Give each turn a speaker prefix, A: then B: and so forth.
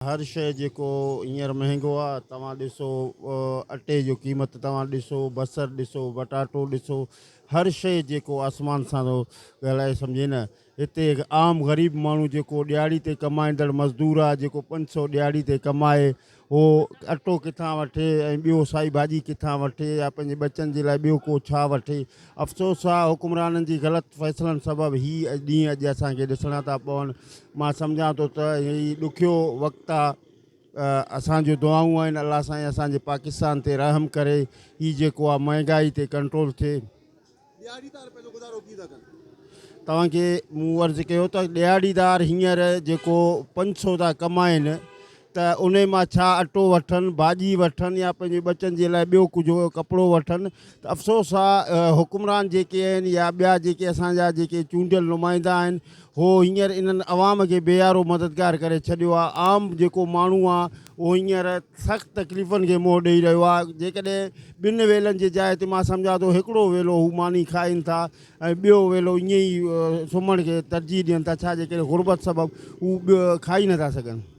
A: हर शइ जेको हींअर महांगो आहे तव्हां ॾिसो अटे जो क़ीमत तव्हां ॾिसो बसर ॾिसो पटाटो ॾिसो हर शइ जेको आसमान सां थो ॻाल्हाए सम्झे न हिते हिकु आम ग़रीब माण्हू जेको ॾियाड़ी ते कमाईंदड़ मज़दूर आहे जेको 500 ॾियाड़ी ते कमाए उहो अटो किथां वठे ऐं ॿियो साई भाॼी किथां वठे या पंहिंजे बचनि जे लाइ ॿियो को छा वठे। अफ़सोस आहे हुकुमराननि जी ग़लति फ़ैसिलनि सबबु हीअ ॾींहं अॼु असांखे ॾिसणा था पवनि। मां सम्झां थो त हीअ ॾुखियो वक़्तु आहे। असांजो दुआऊं आहिनि अलाह साईं असांजे पाकिस्तान ते रहम करे हीअ जेको आहे महांगाई ते कंट्रोल थिए। तव्हांखे मूं अर्ज़ु कयो त ॾियारीदार हींअर जेको 500 था कमाइनि त उन मां छा अटो वठनि भाॼी वठनि या पंहिंजे बचनि जे लाइ ॿियो कुझु कपिड़ो वठनि त अफ़सोस आहे हुकुमरान जेके आहिनि या ॿिया जेके असांजा जेके चूंडियल नुमाइंदा आहिनि हो हींअर इन्हनि अवाम खे बेयारो मददगार करे छॾियो आहे। आम जेको माण्हू आहे उहो हींअर सख़्तु तकलीफ़ुनि खे मुंहुं ॾेई रहियो आहे। जेकॾहिं ॿिनि वेलनि जे जाइ ते मां सम्झां थो हिकिड़ो वेलो हू मानी खाइनि था ऐं ॿियो वेलो ईअं ई सुम्हण खे तरजीह ॾियनि था छा जे करे गुरबत सबबु हू ॿियो खाई नथा सघनि।